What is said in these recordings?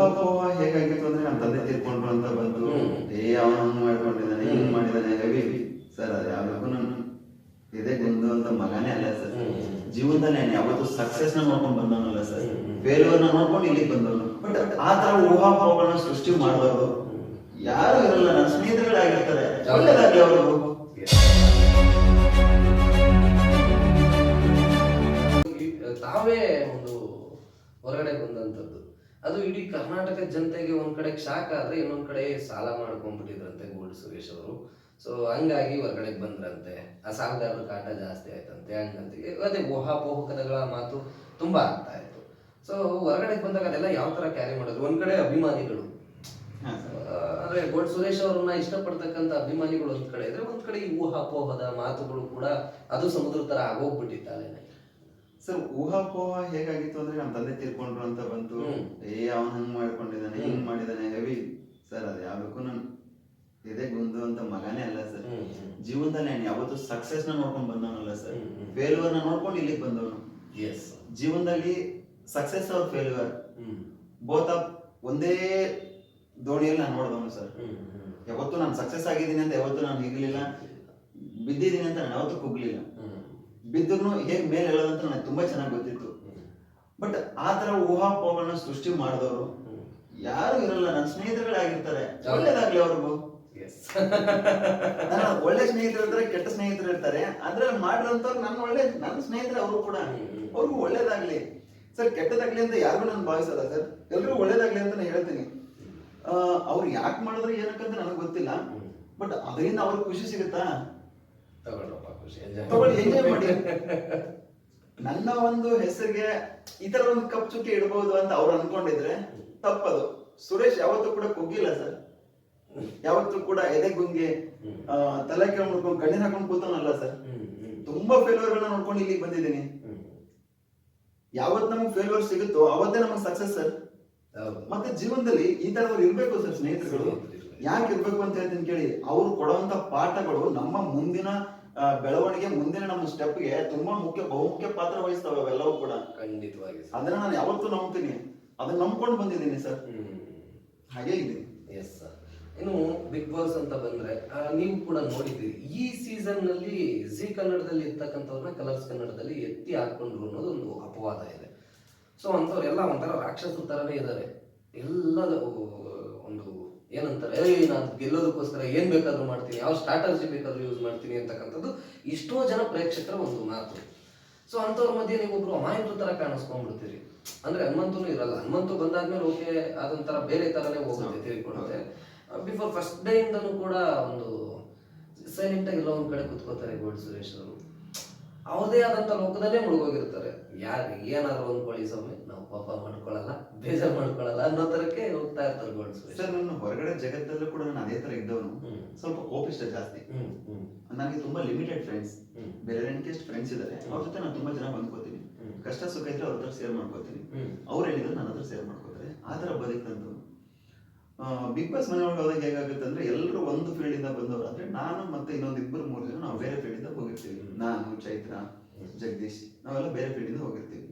ಊಹಾಪೋಹ ಹೇಗಾಗಿತ್ತು ಅಂದ್ರೆ ನಮ್ಮ ತಂದೆ ತೀರ್ಕೊಂಡ್ರು ಅಂತ ಬಂತು. ಅವನು ಹಂಗ್ ಮಾಡ್ಕೊಂಡಿದ್ದಾನೆ, ಹಿಂಗ್ ಮಾಡಿದಾನೆ, ಹೆವಿ ಸರ್. ಅದು ಯಾವ್ದಕ್ಕೂ ನಾನು ಇದೇ ಗುಂದು ಅಂತ ಮಗನೇ ಅಲ್ಲ ಸರ್. ಜೀವನದಲ್ಲಿ ನಾನು ಯಾವತ್ತು ಸಕ್ಸಸ್ ನ ನೋಡ್ಕೊಂಡು ಬಂದವನಲ್ಲ ಸರ್, ಫೇಲ್ಯೂರ್ ನ ನೋಡ್ಕೊಂಡು ಇಲ್ಲಿಗೆ ಬಂದವನು. ಬಟ್ ಆ ತರ ಊಹಾಪೋಹಗಳನ್ನ ಸೃಷ್ಟಿ ಮಾಡೋದು ಯಾರು ಇರಲ್ಲ, ನನ್ನ ಸ್ನೇಹಿತರುಗಳಾಗಿರ್ತಾರೆ. ಒಳ್ಳೇದಾಗ್ಲಿ ಅವರು. ತಾವೇ ಒಂದು ಹೊರಗಡೆ ಬಂದಂಥದ್ದು ಅದು ಇಡೀ ಕರ್ನಾಟಕ ಜನತೆಗೆ ಒಂದ್ ಕಡೆ ಶಾಕ್ ಆದ್ರೆ ಇನ್ನೊಂದ್ ಕಡೆ ಸಾಲ ಮಾಡ್ಕೊಂಡ್ಬಿಟ್ಟಿದ್ರಂತೆ ಗೋಲ್ಡ್ ಸುರೇಶ್ ಅವರು. ಸೊ ಹಂಗಾಗಿ ಹೊರಗಡೆ ಬಂದ್ರಂತೆ, ಆ ಸಾಲಗಾರರ ಕಾಟ ಜಾಸ್ತಿ ಆಯ್ತಂತೆ. ಹಂಗಂತ ಅದೇ ಊಹಾಪೋಹಕಗಳ ಮಾತು ತುಂಬಾ ಆಗ್ತಾ ಇತ್ತು. ಸೊ ಹೊರಗಡೆ ಬಂದಾಗ ಅದೆಲ್ಲ ಯಾವ ತರ ಕ್ಯಾರಿ ಮಾಡಿದ್ರು? ಒಂದ್ ಕಡೆ ಅಭಿಮಾನಿಗಳು ಅಂದ್ರೆ ಗೋಲ್ಡ್ ಸುರೇಶ್ ಅವ್ರನ್ನ ಇಷ್ಟಪಡ್ತಕ್ಕಂಥ ಅಭಿಮಾನಿಗಳು ಒಂದ್ ಕಡೆ ಇದ್ರೆ, ಒಂದ್ ಕಡೆ ಈ ಊಹಾಪೋಹದ ಮಾತುಗಳು ಕೂಡ ಅದು ಸಮುದ್ರ ತರ ಆಗೋಗ್ಬಿಟ್ಟಿದ್ದಾನೆ ಸರ್. ಊಹಾಪೋಹ ಹೇಗಾಗಿತ್ತು ಅಂದ್ರೆ ನಮ್ಮ ತಂದೆ ತೀರ್ಕೊಂಡ್ರು ಅಂತ ಬಂತು. ಅವನು ಹಂಗ್ ಮಾಡ್ಕೊಂಡಿದ್ದಾನೆ, ಹಿಂಗ್ ಮಾಡಿದಾನೆ, ಹೆವಿ ಸರ್. ಅದು ಯಾವ್ದಕ್ಕೂ ನಾನು ಇದೇ ಗುಂದು ಅಂತ ಮಗನೇ ಅಲ್ಲ ಸರ್. ಜೀವನದಲ್ಲಿ ನಾನು ಯಾವತ್ತು ಸಕ್ಸಸ್ ನ ನೋಡ್ಕೊಂಡು ಬಂದವನಲ್ಲ ಸರ್, ಫೇಲ್ಯೂರ್ ನ ನೋಡ್ಕೊಂಡು ಇಲ್ಲಿಗೆ ಬಂದವನು. ಜೀವನದಲ್ಲಿ ಸಕ್ಸಸ್ ಅವ್ರ ಫೇಲ್ಯೂರ್ ಬೋತ್ ಆಫ್ ಒಂದೇ ದೋಣಿಯಲ್ಲಿ ನಾನು ನೋಡಿದವನು ಸರ್. ಯಾವತ್ತು ನಾನು ಸಕ್ಸಸ್ ಆಗಿದ್ದೀನಿ ಅಂತ ಯಾವತ್ತು ನಾನು ಹಿಗ್ಲಿಲ್ಲ, ಬಿದ್ದಿದ್ದೀನಿ ಅಂತ ನಾನು ಯಾವತ್ತೂ ಕುಗ್ಲಿಲ್ಲ. ಬಿದ್ದು ಹೇಗ್ ಮೇಲೆ ಹೇಳೋದಂತ ನನಗೆ ತುಂಬಾ ಚೆನ್ನಾಗಿ ಗೊತ್ತಿತ್ತು. ಬಟ್ ಆ ತರ ಊಹಾಪೋಹಗಳನ್ನ ಸೃಷ್ಟಿ ಮಾಡಿದವರು ಯಾರು ಇರಲ್ಲ, ನನ್ನ ಸ್ನೇಹಿತರುಗಳಾಗಿರ್ತಾರೆ. ಒಳ್ಳೇದಾಗ್ಲಿ ಅವ್ರಿಗೂ. ಒಳ್ಳೆ ಸ್ನೇಹಿತರು ಇರ್ತಾರೆ, ಕೆಟ್ಟ ಸ್ನೇಹಿತರು ಇರ್ತಾರೆ. ಅದ್ರಲ್ಲಿ ಮಾಡಿರೋಂಥವ್ರು ನನ್ನ ಸ್ನೇಹಿತರು, ಅವರು ಕೂಡ ಅವ್ರಿಗೂ ಒಳ್ಳೇದಾಗ್ಲಿ ಸರ್. ಕೆಟ್ಟದಾಗ್ಲಿ ಅಂತ ಯಾರಿಗೂ ನಾನು ಭಾವಿಸಲ್ಲ ಸರ್. ಎಲ್ರಿಗೂ ಒಳ್ಳೇದಾಗ್ಲಿ ಅಂತ ನಾನು ಹೇಳ್ತೀನಿ. ಅವ್ರು ಯಾಕೆ ಮಾಡಿದ್ರೆ ಏನಕ್ಕಂತ ನನಗೆ ಗೊತ್ತಿಲ್ಲ. ಬಟ್ ಅದರಿಂದ ಅವ್ರಿಗೆ ಖುಷಿ ಸಿಗುತ್ತಾ? ತಗೊಳ್ಳಿ, ಎಂಜಾಯ್ ಮಾಡಿ. ನನ್ನ ಒಂದು ಹೆಸರಿಗೆ ಈ ತರ ಒಂದು ಕಪ್ ಚುಕ್ಕಿ ಇಡಬಹುದು ಅಂತ ಅವ್ರು ಅನ್ಕೊಂಡಿದ್ರೆ ತಪ್ಪದು. ಸುರೇಶ್ ಯಾವತ್ತೂ ಕೂಡ ಕುಗ್ಗಿಲ್ಲ ಸರ್. ಯಾವತ್ತೂ ಕೂಡ ಎದೆಗುಂಗಿ ತಲೆ ಕೆಳಗೆ ಮುಡ್ಕೊಂಡು ಕಣ್ಣಿನ ಹಾಕೊಂಡು ಕೂತವನಲ್ಲ ಸರ್. ತುಂಬಾ ಫೇಲ್ಯೂರ್ಗಳನ್ನ ನೋಡ್ಕೊಂಡು ಇಲ್ಲಿಗೆ ಬಂದಿದ್ದೀನಿ. ಯಾವತ್ ನಮಗ್ ಫೇಲ್ಯೂರ್ ಸಿಗುತ್ತೋ ಅವತ್ತೇ ನಮಗ್ ಸಕ್ಸಸ್ ಸರ್. ಮತ್ತೆ ಜೀವನದಲ್ಲಿ ಈ ತರದವ್ರು ಇರ್ಬೇಕು ಸರ್, ಸ್ನೇಹಿತರುಗಳು. ಯಾಕೆ ಇರ್ಬೇಕು ಅಂತ ಹೇಳ್ತೀನಿ ಕೇಳಿ. ಅವ್ರು ಕೊಡುವಂತ ಪಾಠಗಳು ನಮ್ಮ ಮುಂದಿನ ಬೆಳವಣಿಗೆ, ಮುಂದಿನ ನಮ್ಮ ಸ್ಟೆಪ್ಗೆ ತುಂಬಾ ಬಹುಮುಖ್ಯ ಪಾತ್ರ ವಹಿಸ್ತವೆ ಅವೆಲ್ಲವೂ ಕೂಡ. ಖಂಡಿತವಾಗಿ ಅದನ್ನ ನಾನು ಯಾವತ್ತೂ ನಂಬ್ತೀನಿ, ಅದನ್ನ ನಂಬ್ಕೊಂಡು ಬಂದಿದ್ದೀನಿ ಸರ್. ಹಾಗೆ ಇದೆ. Yes sir. ಇನ್ನು ಬಿಗ್ ಬಾಸ್ ಅಂತ ಬಂದ್ರೆ ನೀವು ಕೂಡ ನೋಡಿದ್ದೀರಿ, ಈ ಸೀಸನ್ ನಲ್ಲಿ ಜಿ ಕನ್ನಡದಲ್ಲಿ ಇರ್ತಕ್ಕಂಥವ್ರನ್ನ ಕಲರ್ಸ್ ಕನ್ನಡದಲ್ಲಿ ಎತ್ತಿ ಹಾಕೊಂಡ್ರು ಅನ್ನೋದು ಒಂದು ಅಪವಾದ ಇದೆ. ಸೊ ಅಂತವ್ರೆಲ್ಲ ಒಂಥರ ರಾಕ್ಷಸರ ತರನೇ ಇದ್ದಾರೆ. ಎಲ್ಲ ಒಂದು ಏನಂತಾರೆ, ನಾನು ಗೆಲ್ಲೋದಕ್ಕೋಸ್ಕರ ಏನ್ ಬೇಕಾದ್ರೂ ಮಾಡ್ತೀನಿ, ಯಾವ ಸ್ಟ್ರಾಟಜಿ ಬೇಕಾದ್ರೂ ಯೂಸ್ ಮಾಡ್ತೀನಿ ಅಂತಕ್ಕಂಥದ್ದು ಎಷ್ಟೋ ಜನ ಪ್ರೇಕ್ಷಕರ ಒಂದು ಮಾತು. ಸೊ ಅಂತವ್ರ ಮಧ್ಯೆ ನೀವೊಬ್ರು ಅಮಾಯಕರ ತರ ಕಾಣಿಸ್ಕೊಂಡ್ಬಿಡ್ತೀರಿ. ಅಂದ್ರೆ ಹನುಮಂತನೂ ಇರಲ್ಲ, ಹನುಮಂತು ಬಂದಾದ್ಮೇಲೆ ಓಕೆ ಅದೊಂಥರ ಬೇರೆ ತರನೇ ಹೋಗುತ್ತೆ, ತಿಳ್ಕೊಳುತ್ತೆ. ಬಿಫೋರ್ ಫಸ್ಟ್ ಡೇ ಇಂದನೂ ಕೂಡ ಒಂದು ಸೈಲೆಂಟ್ ಆಗಿ ಎಲ್ಲ ಒಂದ್ ಕಡೆ ಕುತ್ಕೋತಾರೆ ಗೋಲ್ಡ್ ಸುರೇಶ್ ಅವರು. ಅವ್ರದೇ ಆದಂತ ಲೋಕದಲ್ಲೇ ಮುಳುಗೋಗಿರ್ತಾರೆ. ಯಾರು ಏನಾದ್ರು ಅಂದ್ಕೊಳ್ಳಿ ಸ್ವಾಮಿ, ನಾವು ಪಾಪ ಮಾಡ್ಕೊಳಲ್ಲ, ಬೇಜಾರ್ ಮಾಡ್ಕೊಳಲ್ಲ ಅನ್ನೋ ತರಕ್ಕೆ ಹೋಗ್ತಾ ಇರ್ತಾರೆ ಗೋಲ್ಡ್ ಸುರೇಶ್ ಸರ್. ನನ್ನ ಹೊರಗಡೆ ಜಗತ್ತಲ್ಲೂ ಕೂಡ ನಾನು ಅದೇ ತರ ಇದ್ದವನು. ಸ್ವಲ್ಪ ಕೋಪಿಷ್ಟ ಜಾಸ್ತಿ. ನನಗೆ ತುಂಬಾ ಲಿಮಿಟೆಡ್ ಫ್ರೆಂಡ್ಸ್, ಬೇರೆ ಎಷ್ಟು ಫ್ರೆಂಡ್ಸ್ ಇದಾರೆ ಅವ್ರ ಜೊತೆ ನಾನು ತುಂಬಾ ಜನ ಬಂದ್ಕೋತೀನಿ. ಕಷ್ಟ ಸುಖ ಇದ್ರೆ ಅವ್ರ ಹತ್ರ ಶೇರ್ ಮಾಡ್ಕೋತೀನಿ, ಅವ್ರು ಹೇಳಿದ್ರೆ ನನ್ನ ಹತ್ರ ಶೇರ್ ಮಾಡ್ಕೋತಾರೆ. ಆ ತರ ಬದುಕಂತ ಬಿಗ್ ಬಾಸ್ ಮನೆ ಒಳಗೆ ಹೋದಾಗ ಹೇಗಾಗುತ್ತೆ ಅಂದ್ರೆ, ಎಲ್ಲರೂ ಒಂದು ಫೀಲ್ಡ್ ಇಂದ ಬಂದವರು. ಅಂದ್ರೆ ನಾನು ಮತ್ತೆ ಇನ್ನೊಂದು 2-3 ಜನ ನಾವು ಬೇರೆ ಫೀಲ್ಡ್ ಇಂದ ಹೋಗಿರ್ತೀವಿ. ನಾನು, ಚೈತ್ರ, ಜಗದೀಶ್, ನಾವೆಲ್ಲ ಬೇರೆ ಫೀಲ್ಡ್ ಇಂದ ಹೋಗಿರ್ತೀವಿ.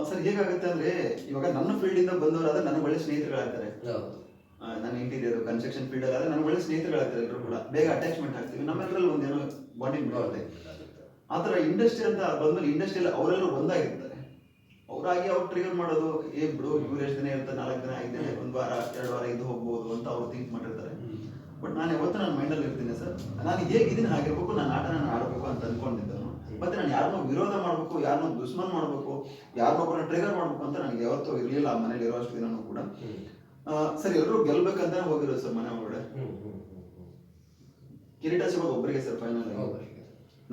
ಸರ್ ಹೇಗಾಗುತ್ತೆ ಅಂದ್ರೆ, ಇವಾಗ ನನ್ನ ಫೀಲ್ಡ್ ಇಂದ ಬಂದವರಾದ್ರೆ ನನಗೆ ಒಳ್ಳೆ ಸ್ನೇಹಿತರುಗಳಾಗ್ತಾರೆ. ನಾನು ಇಂಟೀರಿಯರ್ ಕನ್ಸ್ಟ್ರಕ್ಷನ್ ಫೀಲ್ಡ್ ಅಲ್ಲಿ ನನಗೆ ಒಳ್ಳೆ ಸ್ನೇಹಿತರುಗಳಾಗ್ತಾರೆ. ಎಲ್ಲರೂ ಕೂಡ ಬೇಗ ಅಟ್ಯಾಚ್ಮೆಂಟ್ ಆಗ್ತೀವಿ. ನಮ್ಮೆಲ್ಲರಲ್ಲಿ ಒಂದೇನೋ ಬಾಂಡಿಂಗ್ ಬರುತ್ತೆ. ಆತರ ಇಂಡಸ್ಟ್ರಿ ಅಂತ ಬಂದ್ಮೇಲೆ ಇಂಡಸ್ಟ್ರಿಯಲ್ಲಿ ಅವರೆಲ್ಲರೂ ಒಂದಾಗಿರ್ತಾರೆ. ಅವರಾಗಿ ಅವ್ರು ಟ್ರಿಗರ್ ಮಾಡೋದು, ಬಿಡು ಇವ್ರು ಎಷ್ಟು ದಿನ ಇರ್ತಾರೆ, 4 ದಿನ 5 ದಿನ, 1 ವಾರ 2 ವಾರ ಇದ್ದು ಹೋಗ್ಬೋದು ಅಂತ ಅವ್ರು ಥಿಂಕ್ ಮಾಡಿರ್ತಾರೆ. ಬಟ್ ನಾನು ಯಾವತ್ತೂ ನನ್ನ ಮೈಂಡಲ್ಲಿ ಇರ್ತೀನಿ ಸರ್. ನಾನು ಹೇಗಿದ್ದೀನಿ ಹಾಗಿರ್ಬೇಕು, ನಾನು ಆಟ ನಾನು ಆಡಬೇಕು ಅಂತ ಅನ್ಕೊಂಡಿದ್ದನು. ಮತ್ತೆ ನಾನು ಯಾರನ್ನೋ ವಿರೋಧ ಮಾಡ್ಬೇಕು, ಯಾರನ್ನೋ ದುಶ್ಮನ್ ಮಾಡ್ಬೇಕು, ಯಾರನ್ನೊಬ್ಬರನ್ನ ಟ್ರಿಗರ್ ಮಾಡ್ಬೇಕು ಅಂತ ನನಗೆ ಯಾವತ್ತೂ ಇರ್ಲಿಲ್ಲ. ಆ ಮನೇಲಿ ಇರೋಷ್ಟು ದಿನನೂ ಕೂಡ ಸರ್ ಎಲ್ಲರೂ ಗೆಲ್ಬೇಕಂತ ಹೋಗಿರೋದು ಸರ್. ಮನೆ ಒಳಗಡೆ ಕಿರೀಟ ಸಿಗೋದು ಒಬ್ಬರಿಗೆ ಸರ್. ಫೈನಲ್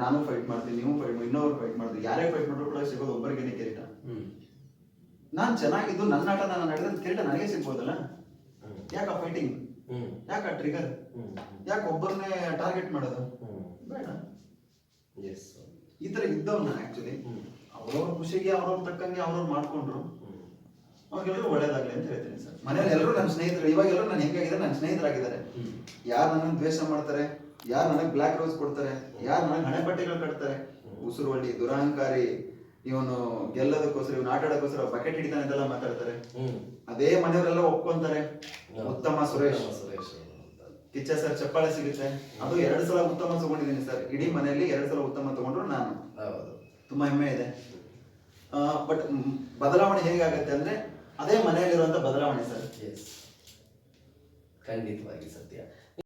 ನಾನು ಫೈಟ್ ಮಾಡ್ತೀನಿ, ನೀವು ಫೈಟ್ ಮಾಡಿ, ಇನ್ನೊಬ್ರು ಫೈಟ್ ಮಾಡ್ತೀವಿ. ಯಾರೇ ಫೈಟ್ ಮಾಡಿದ್ರು ಕೂಡ ಸಿಗೋದು ಒಬ್ಬರಿಗೇನೆ ಕಿರೀಟ. ನಾನ್ ಚೆನ್ನಾಗಿದ್ದು ನನ್ನ ಆಟ ನಾನು ನಡೆದ ಕಿರೀಟ ನನಗೆ ಸಿಗ್ಬೋದಲ್ಲ. ಯಾಕ ಫೈಟಿಂಗ್, ಯಾಕ ಟ್ರಿಗರ್, ಯಾಕೆ ಒಬ್ಬರನ್ನೇ ಟಾರ್ಗೆಟ್ ಮಾಡೋದು ಬೇಡ. ಈ ತರ ಇದ್ದವ್ನ ಆಕ್ಚುಲಿ ಅವ್ರವ್ರ ಖುಷಿಗೆ ಅವ್ರವ್ರ ತಕ್ಕಂಗೆ ಅವ್ರವ್ರು ಮಾಡ್ಕೊಂಡ್ರು. ಅವ್ರಿಗೆಲ್ಲರೂ ಒಳ್ಳೇದಾಗ್ಲಿ ಅಂತ ಹೇಳ್ತೀನಿ ಸರ್. ಮನೇಲಿ ಎಲ್ಲರೂ ನನ್ನ ಸ್ನೇಹಿತರು. ಇವಾಗ ಎಲ್ಲರೂ ನಾನು ಹೆಂಗಾಗಿದೆ ನನ್ನ ಸ್ನೇಹಿತರಾಗಿದ್ದಾರೆ. ಯಾರು ನನ್ನ ದ್ವೇಷ ಮಾಡ್ತಾರೆ, ಯಾರು ನನಗೆ ಬ್ಲಾಕ್ ರೋಸ್ ಕೊಡ್ತಾರೆ, ಯಾರು ನನಗೆ ಹಣೆ ಬಟ್ಟೆಗಳು ಕಟ್ತಾರೆ, ಉಸುರುವಳ್ಳಿ, ದುರಹಂಕಾರಿ, ಇವನು ಗೆಲ್ಲೋದಕ್ಕೋಸ್ಕರ ಇವನು ಆಟ ಆಡೋಕ್ಕೋಸ್ಕರ ಬಕೆಟ್ ಹಿಡಿತಾನೆ ಅಂತೆಲ್ಲ ಮಾತಾಡ್ತಾರೆ. ಹ್ಮ್ ಅದೇ ಮನೆಯವರೆಲ್ಲ ಒಪ್ಕೊಂತಾರೆ. ಉತ್ತಮ ಸುರೇಶ್, ಸುರೇಶ್ ಕಿಚ್ಚ ಸರ್ ಚಪ್ಪಾಳೆ ಸಿಗುತ್ತೆ. ಅದು 2 ಸಲ ಉತ್ತಮ ತಗೊಂಡಿದ್ದೀನಿ ಸರ್. ಇಡೀ ಮನೆಯಲ್ಲಿ 2 ಸಲ ಉತ್ತಮ ತಗೊಂಡ್ರು ನಾನು. ಹೌದು. ತುಂಬಾ ಹೆಮ್ಮೆ ಇದೆ. ಬಟ್ ಬದಲಾವಣೆ ಹೇಗಾಗತ್ತೆ ಅಂದ್ರೆ ಅದೇ ಮನೆಯಲ್ಲಿರುವಂತ ಬದಲಾವಣೆ ಸರ್. ಖಂಡಿತವಾಗಿ ಸತ್ಯ.